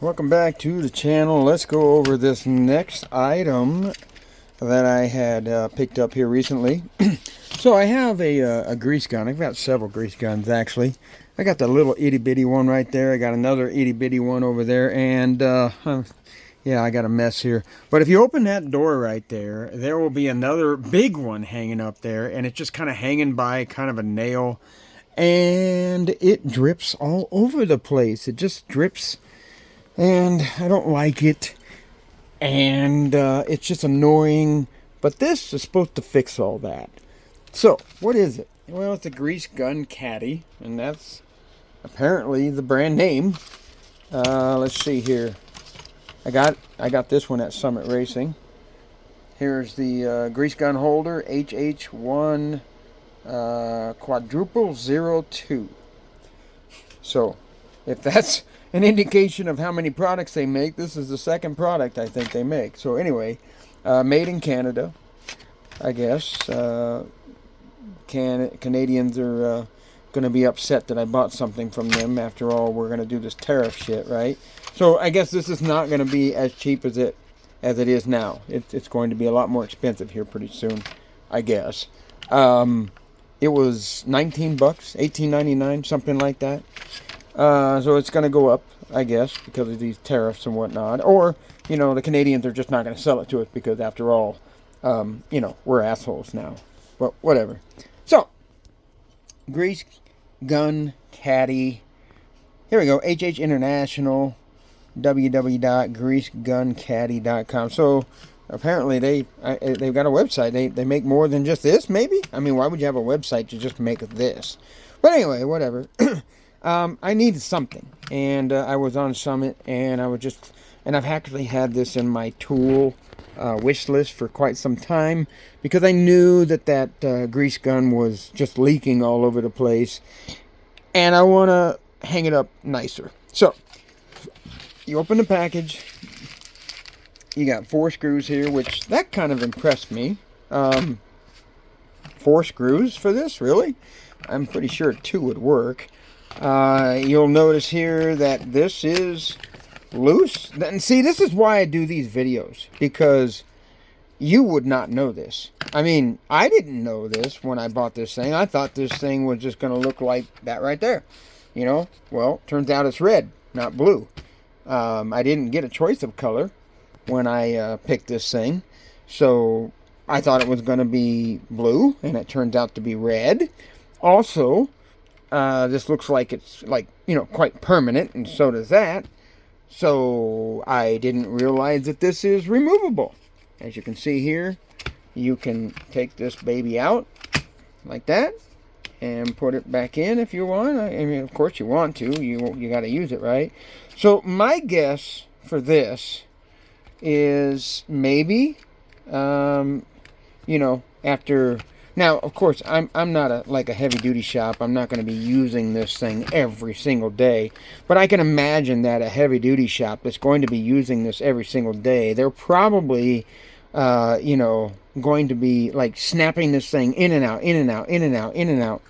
Welcome back to the channel. Let's go over this next item that I had picked up here recently. So I have a grease gun. I've got several grease guns actually. I got the little itty bitty one right there. I got another itty bitty one over there, and yeah, I got a mess here. But if you open that door right there, there will be another big one hanging up there, and it's just kind of hanging by kind of a nail, and it drips all over the place. It just drips, and I don't like it, and it's just annoying. But this is supposed to fix all that. So what is it? Well, it's a grease gun Caddy, and that's apparently the brand name. Let's see here. I got this one at Summit Racing. Here's the grease gun holder, HH1 quadruple 02. So if that's an indication of how many products they make, this is the second product I think they make. So anyway, made in Canada, I guess. Canadians are going to be upset that I bought something from them. After all, we're going to do this tariff shit, right? So I guess this is not going to be as cheap as it is now. It's going to be a lot more expensive here pretty soon, I guess. It was 19 bucks, 18.99, something like that. So it's going to go up, I guess, because of these tariffs and whatnot. Or, you know, the Canadians are just not going to sell it to us because, after all, you know, we're assholes now. But whatever. So, grease gun Caddy. Here we go. HH International. www.greaseguncaddy.com. So apparently they've got a website. They make more than just this, maybe. I mean, why would you have a website to just make this? But anyway, whatever. I needed something, and I was on Summit, and I've actually had this in my tool wish list for quite some time, because I knew that grease gun was just leaking all over the place, and I want to hang it up nicer. So you open the package. You got 4 screws here, which that kind of impressed me. 4 screws for this, really? I'm pretty sure 2 would work. You'll notice here that this is loose. And see, this is why I do these videos, because you would not know this. I mean, I didn't know this when I bought this thing. I thought this thing was just going to look like that right there. You know? Well, turns out it's red, not blue. I didn't get a choice of color when I picked this thing. So I thought it was going to be blue, and it turns out to be red. Also, this looks like it's, like, you know, quite permanent, and so does that. So I didn't realize that this is removable. As you can see here, you can take this baby out like that and put it back in if you want. I mean, of course you want to. You got to use it, right? So my guess for this is maybe, you know, after. Now, of course, I'm not like a heavy-duty shop. I'm not going to be using this thing every single day. But I can imagine that a heavy-duty shop that's going to be using this every single day, they're probably, you know, going to be, like, snapping this thing in and out, in and out, in and out, in and out.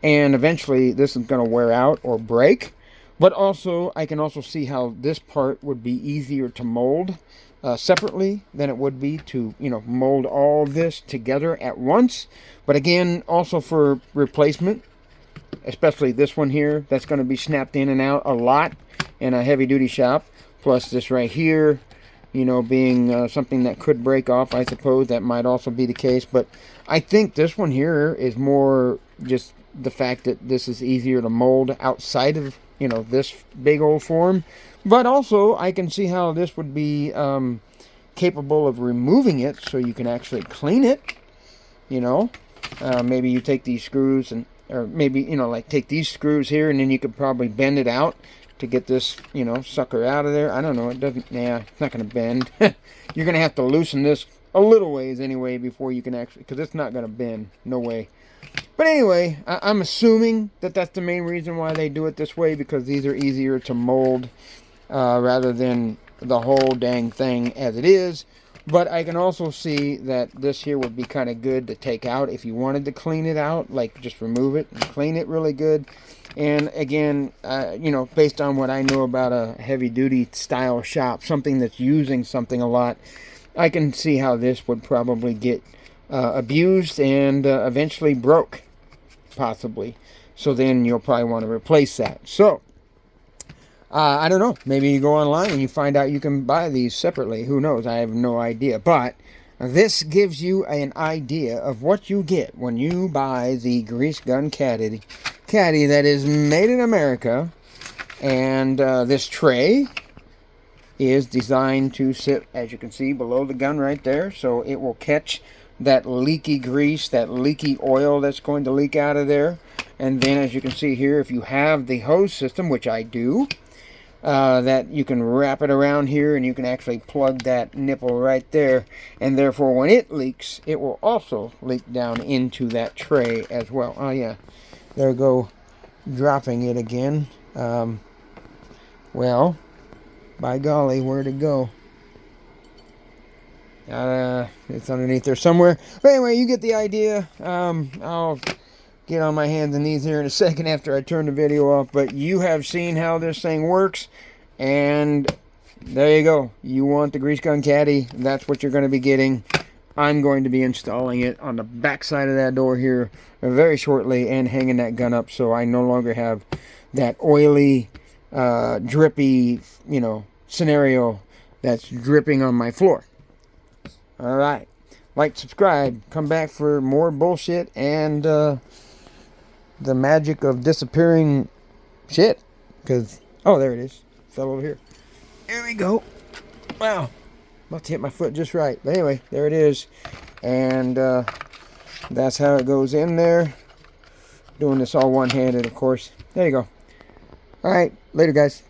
And eventually, this is going to wear out or break. But also, I can also see how this part would be easier to mold separately than it would be to, you know, mold all this together at once. But again, also for replacement, especially this one here, that's going to be snapped in and out a lot in a heavy-duty shop. Plus this right here, you know, being something that could break off, I suppose that might also be the case. But I think this one here is more just the fact that this is easier to mold outside of, you know, this big old form. But also, I can see how this would be capable of removing it, so you can actually clean it. You know, maybe you take these screws or maybe, you know, like take these screws here, and then you could probably bend it out to get this, you know, sucker out of there. I don't know. It doesn't. Yeah, it's not going to bend. You're going to have to loosen this a little ways anyway before you can actually, because it's not going to bend. No way. But anyway, I'm assuming that that's the main reason why they do it this way, because these are easier to mold rather than the whole dang thing as it is. But I can also see that this here would be kind of good to take out if you wanted to clean it out, like just remove it and clean it really good. And again, you know, based on what I know about a heavy-duty style shop, something that's using something a lot, I can see how this would probably get abused and eventually broke, possibly. So then you'll probably want to replace that. So, I don't know. Maybe you go online and you find out you can buy these separately. Who knows? I have no idea. But this gives you an idea of what you get when you buy the grease gun caddy that is made in America. And this tray is designed to sit, as you can see, below the gun right there. So it will catch that leaky grease, that leaky oil that's going to leak out of there. And then, as you can see here, if you have the hose system, which I do, that you can wrap it around here and you can actually plug that nipple right there, and therefore when it leaks, it will also leak down into that tray as well. Oh yeah, there we go, dropping it again. Well, by golly, where'd it go? It's underneath there somewhere. But anyway, you get the idea. I'll get on my hands and knees here in a second after I turn the video off. But you have seen how this thing works. And there you go. You want the grease gun caddy. That's what you're going to be getting. I'm going to be installing it on the back side of that door here very shortly and hanging that gun up so I no longer have that oily, drippy, you know, scenario that's dripping on my floor. All right. Like, subscribe. Come back for more bullshit and the magic of disappearing shit. Because, oh, there it is. Fell over here. There we go. Wow. About to hit my foot just right. But anyway, there it is. And that's how it goes in there. Doing this all one-handed, of course. There you go. All right. Later, guys.